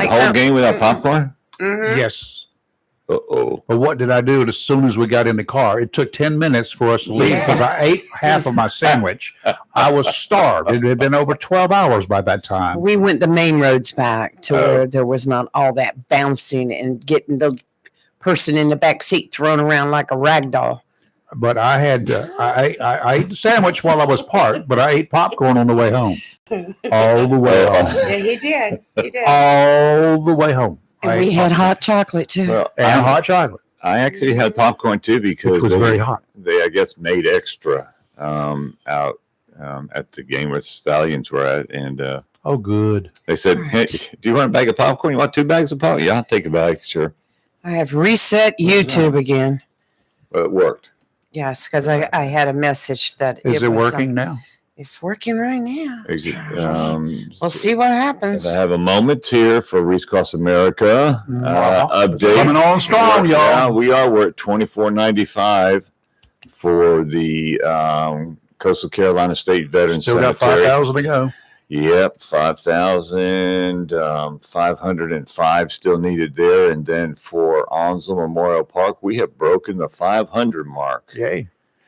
the whole game without popcorn? Mm-hmm. Yes. Uh-oh. But what did I do as soon as we got in the car? It took 10 minutes for us to leave because I ate half of my sandwich. I was starved. It had been over 12 hours by that time. We went the main roads back to where there was not all that bouncing and getting the person in the back seat thrown around like a rag doll. But I had I ate the sandwich while I was parked, but I ate popcorn on the way home. All the way home. Yeah, he did. He did. All the way home. And we had hot chocolate too. Well, And hot chocolate. I actually had popcorn too because Which was very hot. They, I guess, made extra out at the game where the Stallions were at, and Oh, good. they said, "Hey, do you want a bag of popcorn? You want 2 bags of popcorn? Yeah, I'll take a bag, sure." I have reset YouTube again. Well, it worked. Yes, because I had a message that Is it was working now? It's working right now. We'll So see what happens. I have a moment here for Reese Cross America update. Coming on strong, y'all. Yeah, we are. We're at $24.95 for the Coastal Carolina State Veterans Still got Cemetery. 5,000 to go. Yep, 5,505 still needed there. And then for Onslow Memorial Park, we have broken the 500 mark. Yay.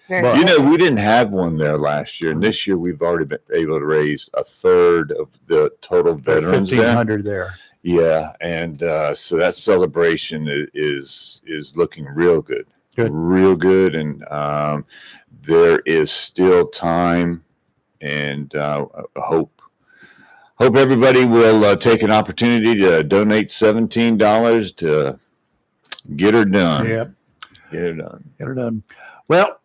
Very You good. know, we didn't have one there last year. And this year, we've already been able to raise a third of the total veterans there. 1,500 there. Yeah, and so that celebration is looking real good. Good. Real good. And there is still time, and hope everybody will take an opportunity to donate $17 to get her done. Yep. Get her done. Get her done. Well,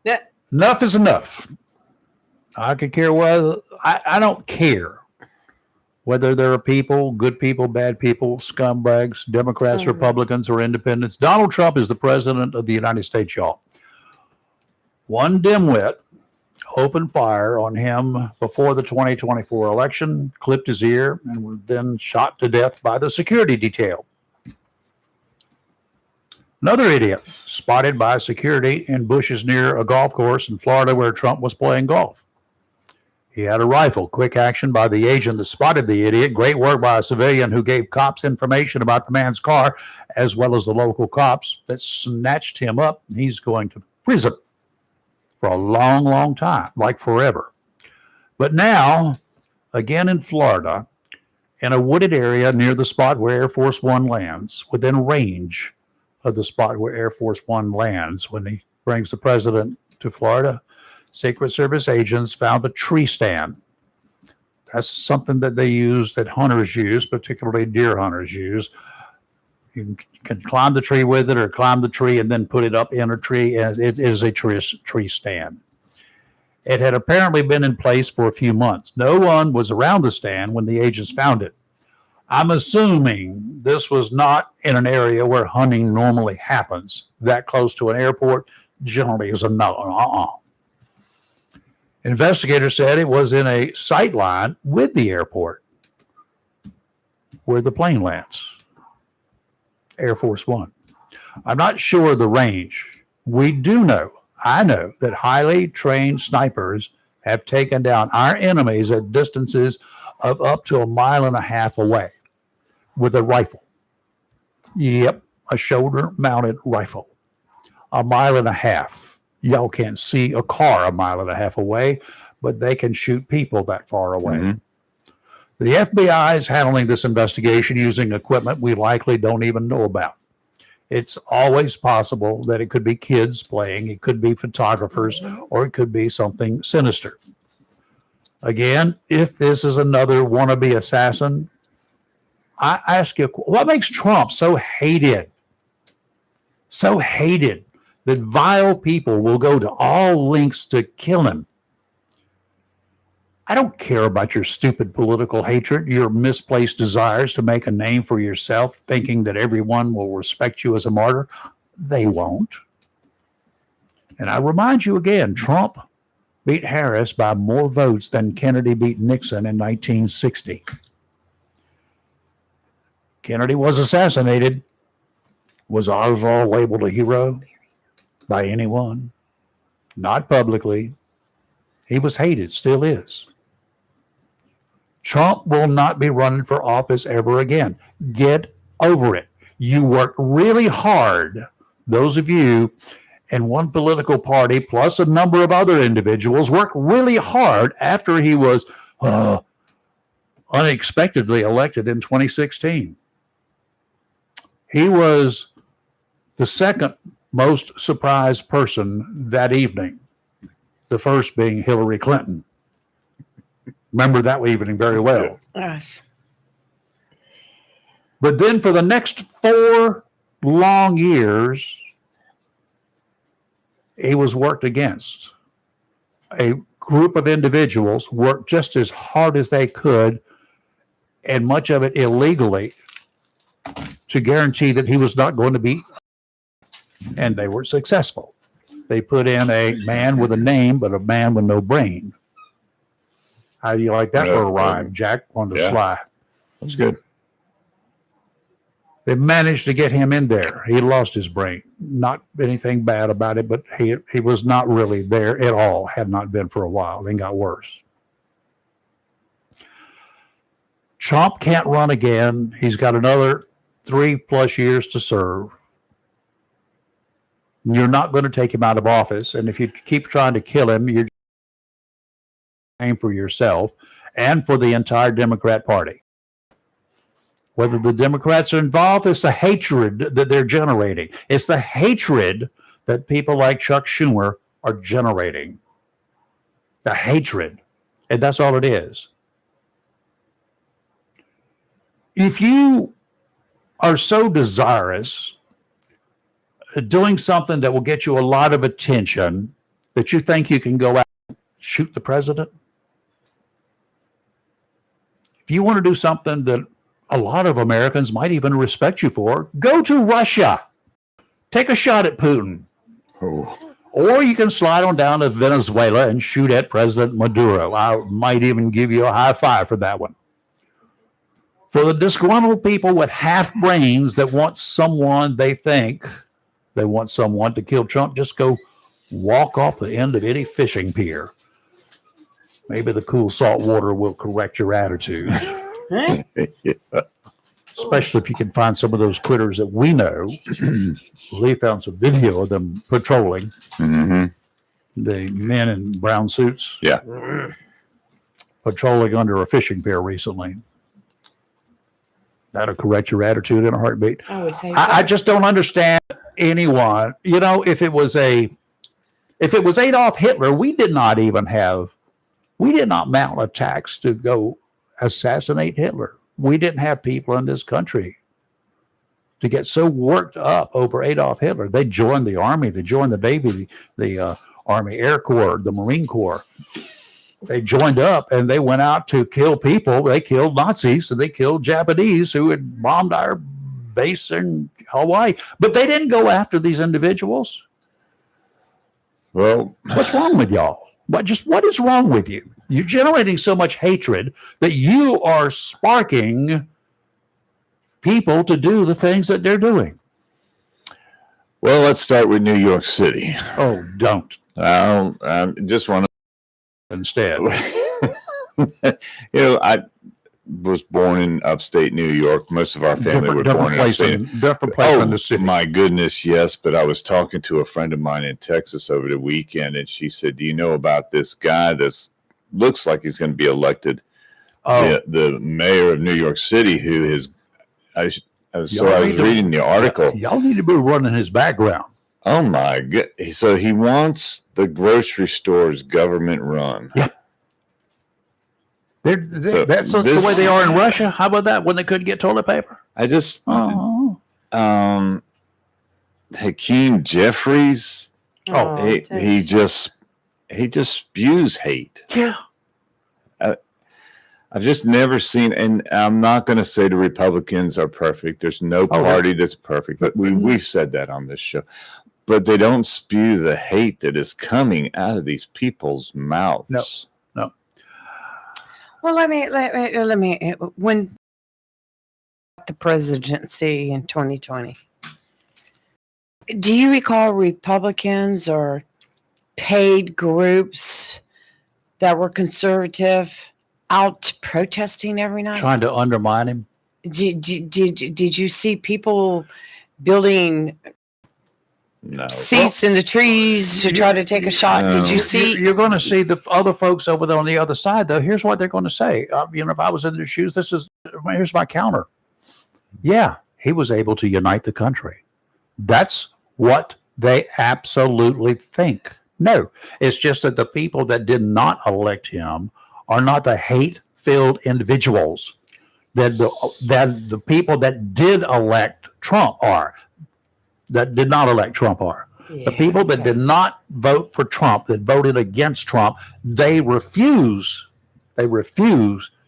Yeah. enough is enough. I could care whether I don't care whether there are people, good people, bad people, scumbags, Democrats, Republicans, or independents. Donald Trump is the president of the United States, y'all. One dimwit opened fire on him before the 2024 election, clipped his ear, and was then shot to death by the security detail. Another idiot spotted by security in bushes near a golf course in Florida where Trump was playing golf. He had a rifle. Quick action by the agent that spotted the idiot. Great work by a civilian who gave cops information about the man's car, as well as the local cops that snatched him up. He's going to prison for a long, long time, like forever. But now, again in Florida, in a wooded area near the spot where Air Force One lands, within range of the spot where Air Force One lands when he brings the president to Florida, Secret Service agents found a tree stand. That's something that they use, that hunters use, particularly deer hunters use. You can climb the tree with it or climb the tree and then put it up in a tree. And it is a tree stand. It had apparently been in place for a few months. No one was around the stand when the agents found it. I'm assuming this was not in an area where hunting normally happens. That close to an airport generally is a no. Investigators said it was in a sight line with the airport where the plane lands. Air Force One. I'm not sure of the range. I know that highly trained snipers have taken down our enemies at distances of up to 1.5 miles away with a rifle. Yep, a shoulder-mounted rifle. 1.5 miles. Y'all can't see a car 1.5 miles away, but they can shoot people that far away. Mhm. The FBI is handling this investigation using equipment we likely don't even know about. It's always possible that it could be kids playing, it could be photographers, or it could be something sinister. Again, if this is another wannabe assassin, I ask you, what makes Trump so hated? So hated that vile people will go to all lengths to kill him. I don't care about your stupid political hatred, your misplaced desires to make a name for yourself, thinking that everyone will respect you as a martyr. They won't. And I remind you again, Trump beat Harris by more votes than Kennedy beat Nixon in 1960. Kennedy was assassinated. Was Oswald labeled a hero by anyone? Not publicly. He was hated, still is. Trump will not be running for office ever again. Get over it. You worked really hard, those of you in one political party, plus a number of other individuals, worked really hard after he was unexpectedly elected in 2016. He was the second most surprised person that evening, the first being Hillary Clinton. Remember that evening very well. Yes. But then for the next 4 long years, he was worked against. A group of individuals worked just as hard as they could, and much of it illegally, to guarantee that he was not going to be, and they were successful. They put in a man with a name, but a man with no brain. How do you like that little rhyme, Jack, on the sly? That's good. They managed to get him in there. He lost his brain. Not anything bad about it, but he was not really there at all, had not been for a while, then got worse. Trump can't run again. He's got another 3+ years to serve. You're not going to take him out of office. And if you keep trying to kill him, you're aim for yourself and for the entire Democrat Party. Whether the Democrats are involved, it's the hatred that they're generating. It's the hatred that people like Chuck Schumer are generating. The hatred. And that's all it is. If you are so desirous of doing something that will get you a lot of attention that you think you can go out and shoot the president, if you want to do something that a lot of Americans might even respect you for, go to Russia. Take a shot at Putin. Oh. Or you can slide on down to Venezuela and shoot at President Maduro. I might even give you a high five for that one. For the disgruntled people with half brains that want someone, they think they want someone to kill Trump, just go walk off the end of any fishing pier. Maybe the cool salt water will correct your attitude. Especially if you can find some of those critters that we know. Lee found some video of them patrolling. Mm-hmm. The men in brown suits. Yeah. Patrolling under a fishing pier recently. That'll correct your attitude in a heartbeat. I would say so. I just don't understand anyone. You know, if it was Adolf Hitler, we did not mount attacks to go assassinate Hitler. We didn't have people in this country to get so worked up over Adolf Hitler. They joined the Army, they joined the Navy, the Army Air Corps, the Marine Corps. They joined up and they went out to kill people. They killed Nazis and they killed Japanese who had bombed our base in Hawaii. But they didn't go after these individuals. Well, what's wrong with y'all? What is wrong with you? You're generating so much hatred that you are sparking people to do the things that they're doing. Well, let's start with New York City. Oh, don't. I just want to. Instead. I was born in upstate New York. Most of our family were born in upstate. Different place in the city. My goodness, yes. But I was talking to a friend of mine in Texas over the weekend, and she said, "Do you know about this guy that looks like he's going to be elected? The mayor of New York City, who is." I was reading the article. Y'all need to be running his background. Oh my God! So he wants the grocery stores government run. Yeah. That's the way they are in Russia. How about that? When they couldn't get toilet paper. Hakeem Jeffries. He just spews hate. Yeah. I've just never seen, and I'm not going to say the Republicans are perfect. There's no party that's perfect. We've said that on this show. But they don't spew the hate that is coming out of these people's mouths. No. Well, let me. When the presidency in 2020, do you recall Republicans or paid groups that were conservative out protesting every night? Trying to undermine him. Did you see people building No. seats in the trees to try to take a shot? Did you see? You're going to see the other folks over there on the other side, though. Here's what they're going to say. If I was in their shoes, here's my counter. Yeah, he was able to unite the country. That's what they absolutely think. No, it's just that the people that did not elect him are not the hate-filled individuals that the people that did elect Trump are. That did not elect Trump are. Yeah, The people that did not vote for Trump, that voted against Trump, they refuse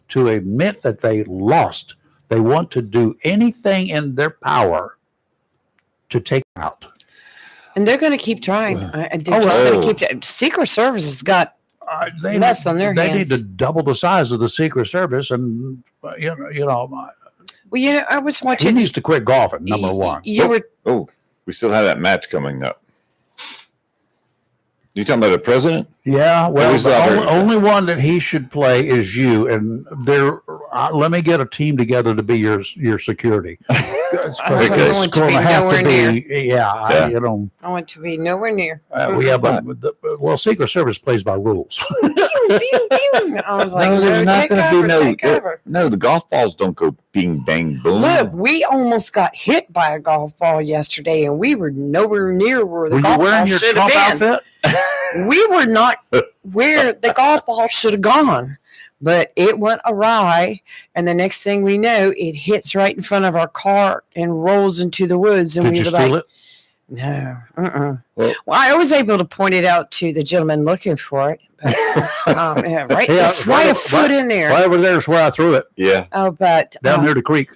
to admit that they lost. They want to do anything in their power to take him out. And they're going to keep trying. They're just going to keep. Secret Service has got They mess on their They hands. need to double the size of the Secret Service, and Well, I was he watching. needs to quit golfing. Number one. You were. Oh, we still have that match coming up. You talking about the president? Yeah, well, Who's the out only one that he should play is you. And let me get a team together to be your security. It's I want to be nowhere near. Yeah. I want to be nowhere near. We have Secret Service plays by rules. Pew, pew, pew. I was like, there's no, not take going to over, be take over. no. The golf balls don't go bing bang boom. Look, we almost got hit by a golf ball yesterday, and we were nowhere near where the Were you golf ball wearing your should Trump have been. outfit? We were not where the golf ball should have gone, but it went awry. And the next thing we know, it hits right in front of our car and rolls into the woods. And Did we you were steal like, it? no. Well- Well, I was able to point it out to the gentleman looking for it. But, right, Yeah, it's right a foot in there. Right over there is where I threw it, Yeah. Oh, but down near the creek.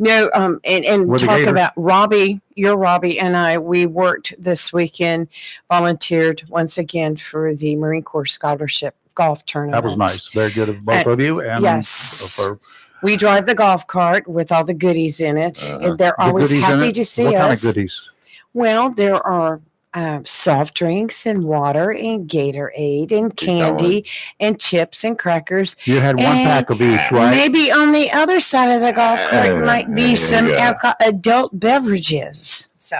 no, and With the talk gators. about Robbie, Robbie and I, we worked this weekend, volunteered once again for the Marine Corps Scholarship Golf Tournament. That was nice. Very good of both of you. And Yes. for We drive the golf cart with all the goodies in it, and they're the always goodies in happy it. to see What kind of us. goodies? Well, there are soft drinks and water and Gatorade and candy and chips and crackers. You had one And pack of each, right? Maybe on the other side of the golf cart might there be you some go. adult beverages. So.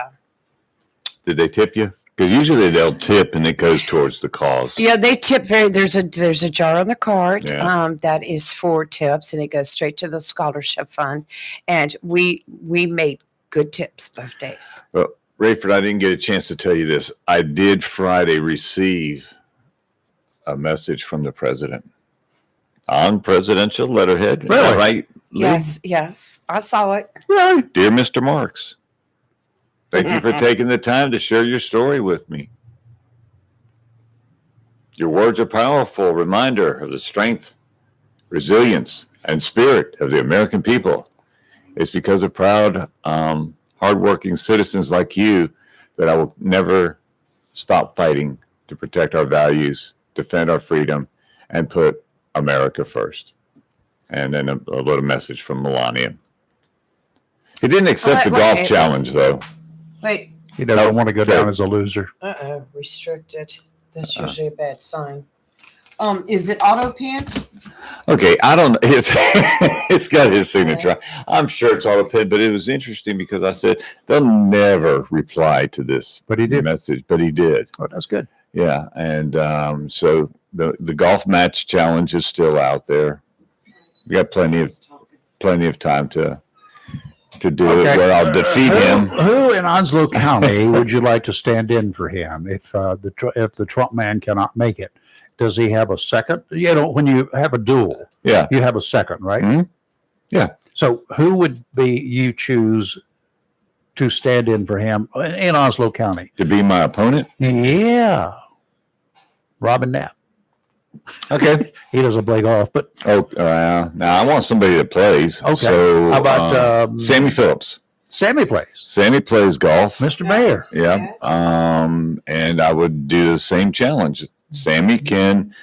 Did they tip you? Because usually they'll tip and it goes towards the cause. Yeah, they tip there's a jar on the cart Yeah. that is for tips, and it goes straight to the scholarship fund. And we made good tips both days. Well, Rayford, I didn't get a chance to tell you this. I did Friday receive a message from the president on presidential letterhead. Is that Really? right? Lee? Yes, I saw it. Really? Dear Mr. Marks, thank you for taking the time to share your story with me. Your words are a powerful reminder of the strength, resilience, and spirit of the American people. It's because of proud, hardworking citizens like you that I will never stop fighting to protect our values, defend our freedom, and put America first. And then a little message from Melania. He didn't accept the golf challenge, though. Wait. He doesn't want to go down okay. as a loser. Restricted. That's usually a bad sign. Is it auto pen? Okay, I don't. It's got his signature. I'm sure it's all a pin, but it was interesting because I said they'll never reply to this But he did. message, but he did. Oh, that's good. Yeah, and so the golf match challenge is still out there. We got plenty of time to do it where I'll defeat him. Who in Onslow County would you like to stand in for him if the Trump man cannot make it? Does he have a second? When you have a duel, Yeah, you have a second, right? Mhm. Yeah. So who would be you choose to stand in for him in Onslow County? to be my opponent. Yeah, Robin Knapp. Okay. He doesn't play golf, but Now I want somebody that plays. Okay. So How about Sammy Phillips? Sammy plays. Sammy plays golf. Mr. Mayor. Yeah. Yes. And I would do the same challenge. Sammy can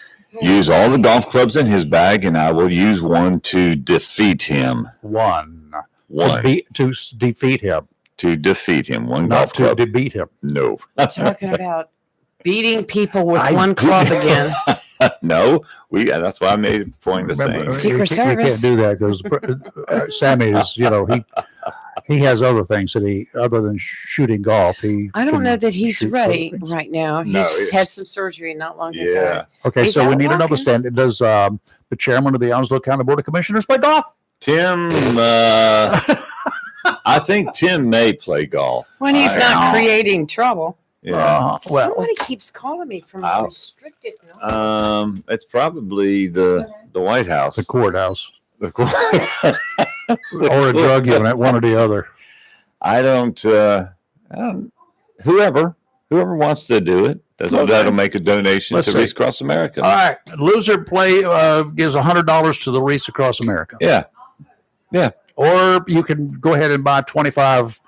use all the golf clubs in his bag, and I will use one to defeat him. One. One To defeat him, to defeat him. One not golf to club. beat him. No. Talking about beating people with I one did- club again. No, that's why I made a point of Remember, saying. Secret we can't Service. do that because Sammy is, he has other things other than shooting golf. I don't know that he's shoot ready other things. right now. He No, just had some surgery not long ago. Yeah. Okay, He's so we out need another walking. stand. Does the chairman of the Onslow County Board of Commissioners play golf? Tim, I think Tim may play golf. When he's not creating trouble. Yeah. Well, Somebody keeps calling me from I'll- a restricted number. It's probably the White House. the courthouse The court- or a drug unit, one or the other. I don't. Whoever wants to do it, that'll make a donation Let's to see. Reach Across America. All right, loser gives $100 to the Wreaths Across America. Yeah. Or you can go ahead and buy 25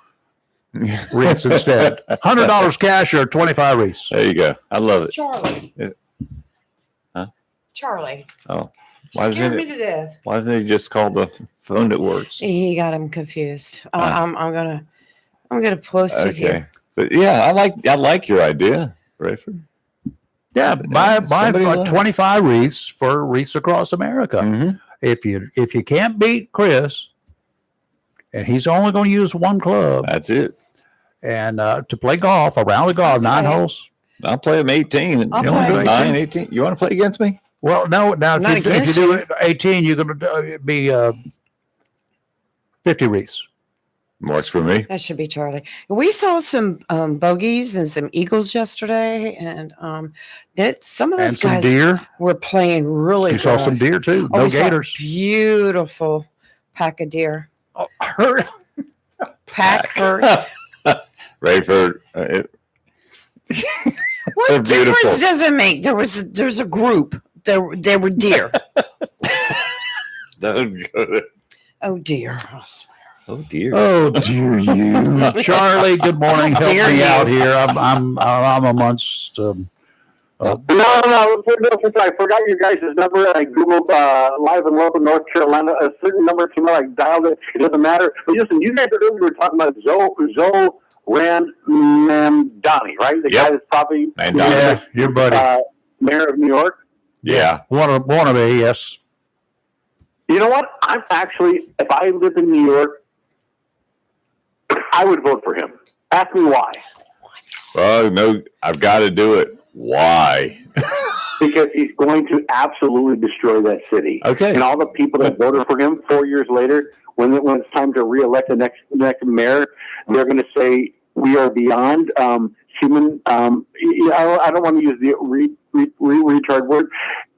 wreaths instead. $100 cash or 25 wreaths. There you go. I love it. Charlie. Huh? Charlie. Oh, why Scared me didn't to death. why didn't they just call the phone that works? He got him confused. I'm gonna post it Okay, here. but yeah, I like your idea, Rayford. Yeah, buy Somebody will. 25 wreaths for Wreaths Across America. Mm-hmm. If you can't beat Chris, and he's only going to use one club, That's it. and to play golf around the golf, 9 Okay. holes. I'll play them 18. I'll You want to do play. 9, 18? You want to play against me? Well, no. Now, Not if you against do you. it 18, you're going to be 50 wreaths. Works for me. That should be Charlie. We saw some bogeys and some eagles yesterday, and that some of And those some guys deer. were playing really You good. saw some deer too. Oh, No we saw a gators. beautiful pack of deer. Oh, hurt. Pack herd. Rayford. What They're difference beautiful. does it make? There's a group. There were deer. That was good. Oh dear. I swear. Oh dear. Oh dear you, Charlie. Good morning. Help Dear me you. out here. I'm amongst. No. I forgot you guys' number. I googled live in local North Carolina. A certain number came out. I dialed it. It doesn't matter. But listen, you guys earlier were talking about Zoe Randani, right? The guy that's probably Mandani. Yeah, your buddy. mayor of New York. Yeah. Wannabe, yes. You know what? I'm actually, if I lived in New York, I would vote for him. Ask me why. Oh no, I've got to do it. Why? Because he's going to absolutely destroy that city. Okay. And all the people that voted for him 4 years later, when it's time to reelect the next mayor, they're going to say we are beyond human. I don't want to use the retard word.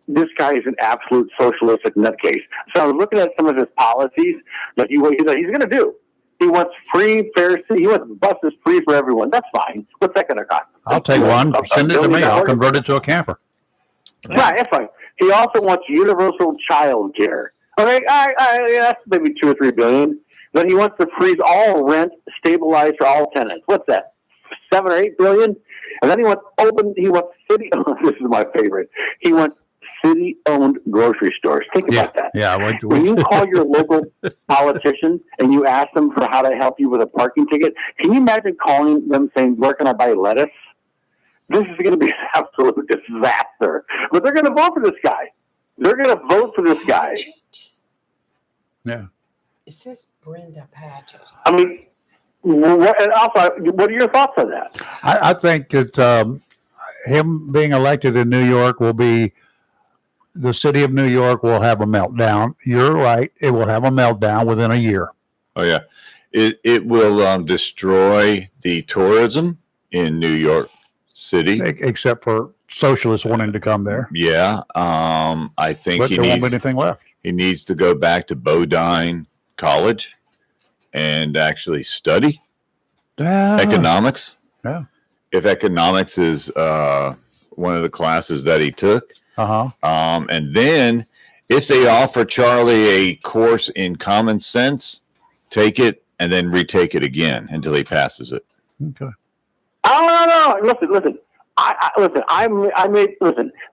This guy is an absolute socialistic nutcase. So I was looking at some of his policies that he's going to do. He wants free fare. He wants buses free for everyone. That's fine. What's that going to cost? I'll take one. Send it to me. I'll convert it to a camper. Right, that's fine. He also wants universal child care. Okay, that's maybe $2 or $3 billion. Then he wants to freeze all rent, stabilized for all tenants. What's that? $7 or $8 billion? And then he wants city. This is my favorite. He wants city-owned grocery stores. Think about that. Yeah. When you call your local politician and you ask them for how to help you with a parking ticket, can you imagine calling them saying, "Where can I buy lettuce?" This is going to be an absolute disaster. But they're going to vote for this guy. They're going to vote for this guy. Yeah. It says Brenda Paget. I mean, and also, what are your thoughts on that? I think that him being elected in New York will be, the city of New York will have a meltdown. You're right. It will have a meltdown within a year. Oh yeah. It will destroy the tourism in New York City. Except for socialists wanting to come there. Yeah. I think But there won't be anything left. he needs to go back to Bodine College and actually study economics. Yeah. If economics is one of the classes that he took. Uh-huh. And then if they offer Charlie a course in common sense, take it and then retake it again until he passes it. Okay. Oh, no. Listen. Listen.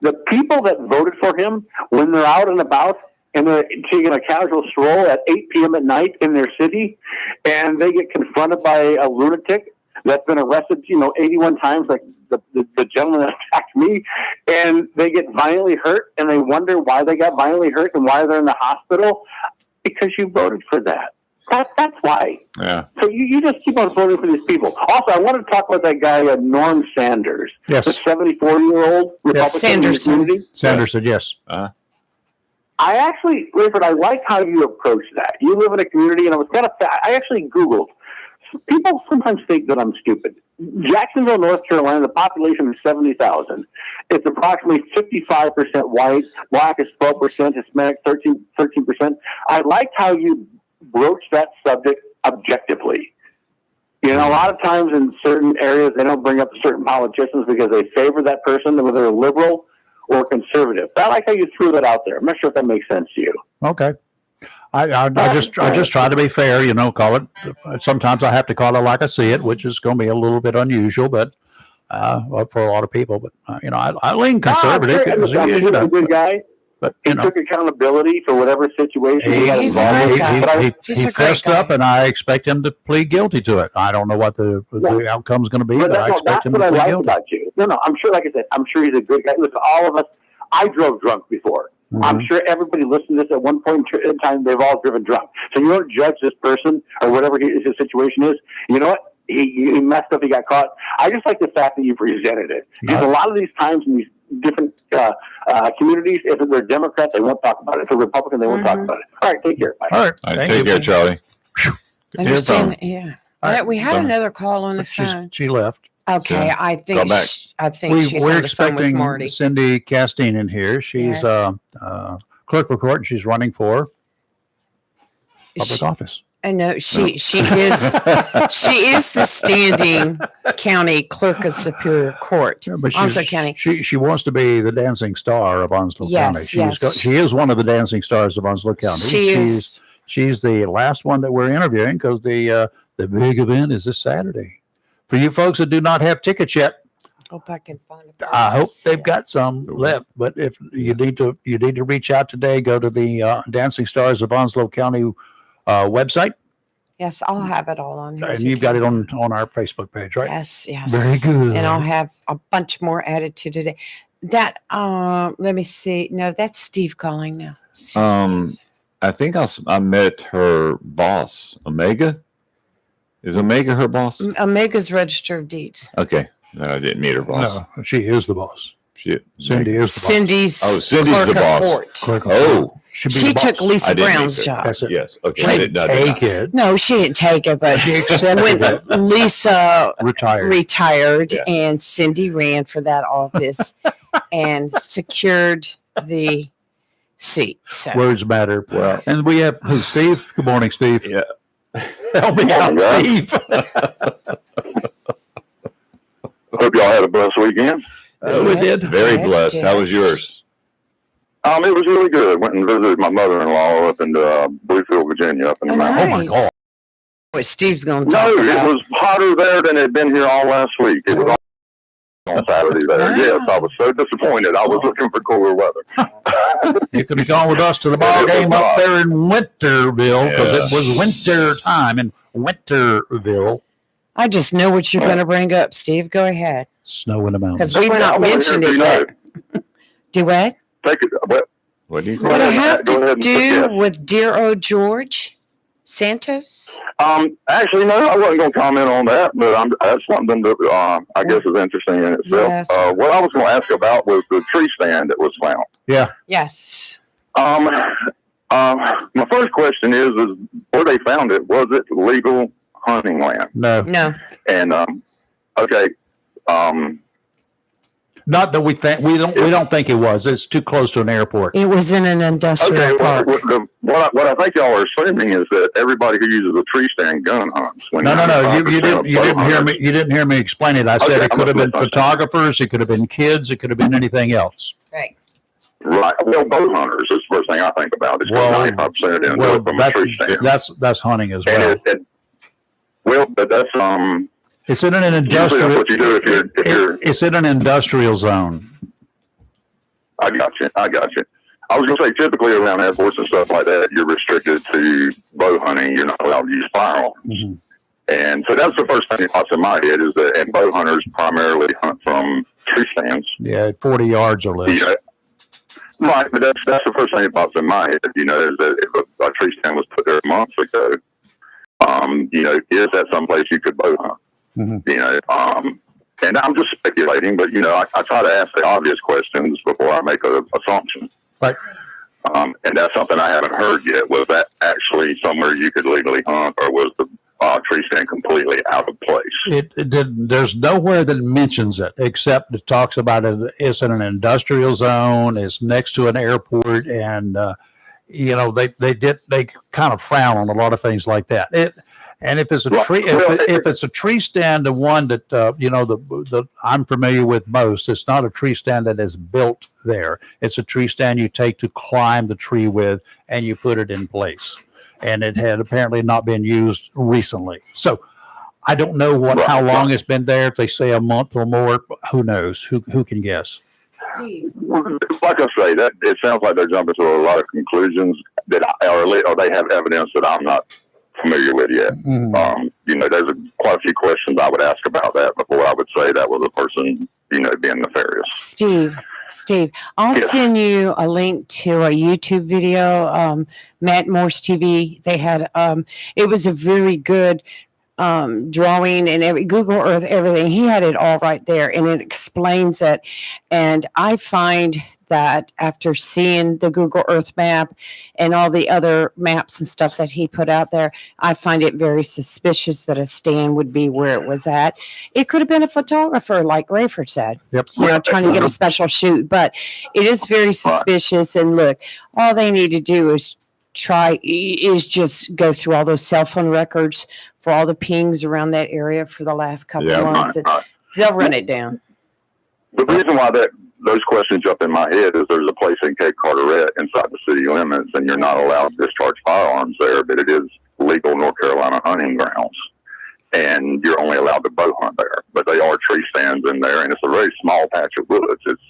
The people that voted for him, when they're out and about and they're taking a casual stroll at 8 p.m. at night in their city, and they get confronted by a lunatic, that's been arrested, 81 times, like the gentleman that attacked me, and they get violently hurt, and they wonder why they got violently hurt and why they're in the hospital? Because you voted for that. That's why. Yeah. So you just keep on voting for these people. Also, I want to talk about that guy, Norm Sanders. Yes. The 74-year-old Republican Sanderson. in the community. Sanderson, yes. I actually, Rayford, I like how you approach that. You live in a community, and I actually Googled. People sometimes think that I'm stupid. Jacksonville, North Carolina, the population is 70,000. It's approximately 55% white, black is 12%, Hispanic 13%. I liked how you broach that subject objectively. A lot of times in certain areas, they don't bring up certain politicians because they favor that person, whether they're liberal or conservative. But I like how you threw that out there. I'm not sure if that makes sense to you. Okay. I just try to be fair, call it. Sometimes I have to call it like I see it, which is going to be a little bit unusual, but for a lot of people. But I lean conservative. He's a good guy. But he took accountability for whatever situation he got involved in. He fessed up, and I expect him to plead guilty to it. I don't know what the outcome's going to be, but I expect him to plead guilty. About you. No, I'm sure, like I said, I'm sure he's a good guy. Listen, all of us, I drove drunk before. Mm-hmm. I'm sure everybody listening to this at one point in time, they've all driven drunk. So you don't judge this person or whatever his situation is. You know what? He messed up. He got caught. I just like the fact that you presented it. Because a lot of these times in these different communities, if they're Democrat, they won't talk about it. If they're Republican, they won't talk about it. All right, take care. Bye. All right, take care, Charlie. Understand? Yeah. All right, we had another call on the phone. She left. Okay, Yeah. I think she's we're on the phone with expecting Marty. Cindy Castine in here. She's clerk of court, and she's running for public office. I know she is the standing county clerk of Superior Court, Onslow County. She wants to be the dancing star of Onslow County. She is one of the dancing stars of Onslow County. She's the last one that we're interviewing because the big event is this Saturday. For you folks that do not have tickets yet, go back and find it. I hope they've got some left. But if you need to reach out today, go to the Dancing Stars of Onslow County website. Yes, I'll have it all on here. And you've got it on our Facebook page, right? Yes. Very good. And I'll have a bunch more added to today. That let me see. No, that's Steve calling now. I think I met her boss, Omega. Is Omega her boss? Omega's Register of Deeds. Okay. No, I didn't meet her boss. No, she is the boss. Cindy is the boss. Cindy's the boss. She took Lisa Brown's job. That's it. Yes. Okay. She didn't take it. No, she didn't take it, but She accepted it. when Lisa Retired. and Cindy ran for that office and secured the seat. So. Words matter. Well, and we have Steve. Good morning, Steve. Yeah. Help me out, Steve. Hope y'all had a blessed weekend. We did. Very blessed. How was yours? It was really good. Went and visited my mother-in-law up in Bluefield, Virginia, up in the mountains. Oh my God. What Steve's going to talk No, about. it was hotter there than it had been here all last week. It was on Saturday there. Wow. Yes, I was so disappointed. I was looking for cooler weather. You could have gone with us to the ball game up there in Winterville because it was winter time in Winterville. I just know what you're going to bring up, Steve. Go ahead. Snow in the mountains. Because we've not mentioned it yet. Do what? Take it. What do you What think? I have Go ahead to and do suggest. with dear old George Santos? Actually, no, I wasn't going to comment on that, but that's something that I guess is interesting in itself. Yes. What I was going to ask about was the tree stand that was found. Yeah. Yes. My first question is where they found it, was it legal hunting land? No. And okay, Not that we don't think it was. It's too close to an airport. It was in an industrial park. What I think y'all are assuming is that everybody who uses a tree stand gun hunts. No. You didn't hear me. You didn't hear me explain it. I said it could have been photographers. It could have been kids. It could have been anything else. Right. Right. Well, bow hunters is the first thing I think about. It's 95% into from a tree stand. That's hunting as well. But that's It's in an usually industrial. that's what you do if you're. It's in an industrial zone. I got you. I was going to say, typically around airports and stuff like that, you're restricted to bow hunting. You're not allowed to use firearms. Mm-hmm. And so that's the first thing that pops in my head is that, and bow hunters primarily hunt from tree stands. Yeah, 40 yards or less. You know, right, but that's the first thing that pops in my head, you know, is that if a tree stand was put there months ago, you know, is that someplace you could bow hunt? Mm-hmm. You know, and I'm just speculating, but, you know, I try to ask the obvious questions before I make an assumption. Right. And that's something I haven't heard yet. Was that actually somewhere you could legally hunt, or was the tree stand completely out of place? It did. There's nowhere that mentions it except it talks about it. It's in an industrial zone. It's next to an airport, and you know they kind of frown on a lot of things like that. And if it's a tree, if it's a tree stand, the one that you know the I'm familiar with most, it's not a tree stand that is built there. It's a tree stand you take to climb the tree with, and you put it in place. And it had apparently not been used recently. So I don't know how long it's been there. If they say a month or more, who knows? Who can guess? Steve. Like I say, that it sounds like they're jumping to a lot of conclusions that or they have evidence that I'm not familiar with yet. Mm-hmm. You know, there's quite a few questions I would ask about that before I would say that was a person, you know, being nefarious. Steve, I'll send you a link to a YouTube video, Matt Morse TV. They had, it was a very good drawing and Google Earth, everything. He had it all right there, and it explains it. And I find that after seeing the Google Earth map and all the other maps and stuff that he put out there, I find it very suspicious that a stand would be where it was at. It could have been a photographer, like Rayford said, Yep. you know, trying to get a special shoot, but it is very suspicious. And look, all they need to do is just go through all those cell phone records for all the pings around that area for the last couple of months. They'll run it down. The reason why those questions jump in my head is there's a place in Cape Carteret inside the city limits, and you're not allowed to discharge firearms there, but it is legal North Carolina hunting grounds, and you're only allowed to bow hunt there. But they are tree stands in there, and it's a very small patch of woods. It's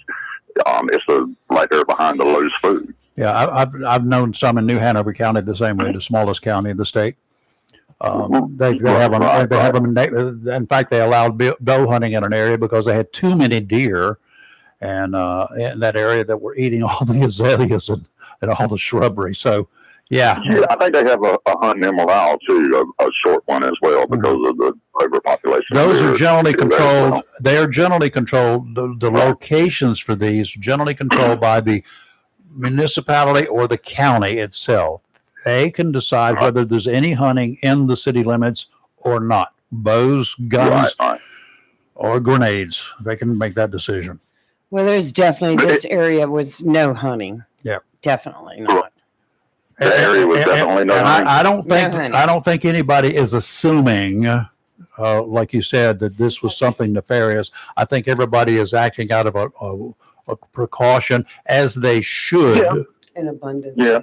right there behind the Lowe's Food. Yeah, I've known some in New Hanover County the same way, the smallest county in the state. They have them. In fact, they allowed bow hunting in an area because they had too many deer, and in that area that were eating all the azaleas and all the shrubbery. So, yeah, I think they have a hunt in Emerald too, a short one as well because of the overpopulation. Those are generally controlled. They are generally controlled. The locations for these are generally controlled by the municipality or the county itself. They can decide whether there's any hunting in the city limits or not. Bows, guns, or grenades. They can make that decision. Well, there's definitely this area was no hunting. Yeah, definitely not. The area was definitely no hunting. I don't think anybody is assuming, like you said, that this was something nefarious. I think everybody is acting out of a precaution, as they should. In abundance. Yeah.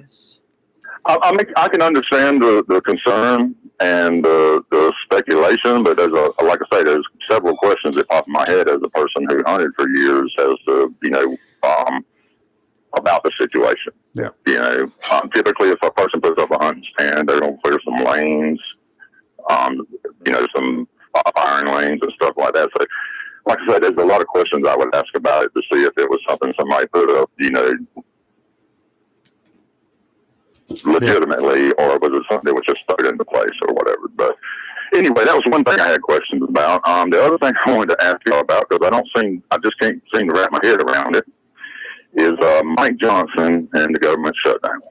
I can understand the concern and the speculation, but there's like I say, there's several questions that pop in my head as a person who hunted for years as to, you know, about the situation. Yeah. You know, typically if a person puts up a hunting stand, they're going to clear some lanes, you know, some iron lanes and stuff like that. So, like I said, there's a lot of questions I would ask about it to see if it was something somebody put up, you know, legitimately, or was it something that was just thrown into place or whatever. But anyway, that was one thing I had questions about. The other thing I wanted to ask y'all about, because I just can't seem to wrap my head around it, is Mike Johnson and the government shutdown.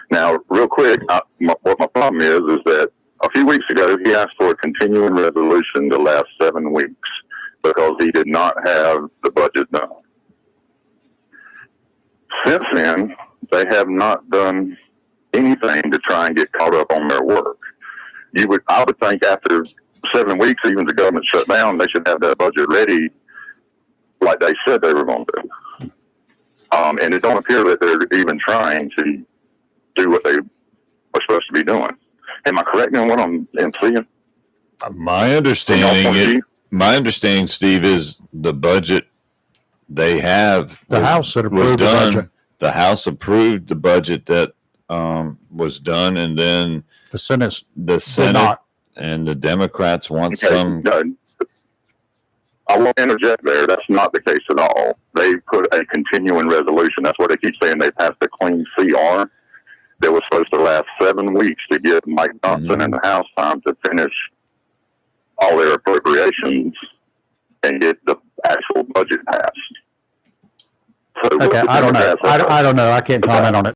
Now, real quick, what my problem is that a few weeks ago, he asked for a continuing resolution to last 7 weeks because he did not have the budget done. Since then, they have not done anything to try and get caught up on their work. I would think after 7 weeks, even the government shut down, they should have that budget ready like they said they were going to do. And it don't appear that they're even trying to do what they are supposed to be doing. Am I correct in what I'm seeing? My understanding, Steve, is the budget they have. The House that approved the budget. The House approved the budget that was done, and then the Senate and the Democrats want Okay, some. I won't interject there. That's not the case at all. They put a continuing resolution. That's what they keep saying. They passed a clean CR that was supposed to last 7 weeks to give Mike Johnson and the House time to finish all their appropriations and get the actual budget passed. So Okay, I don't know. I don't know. I can't comment on it.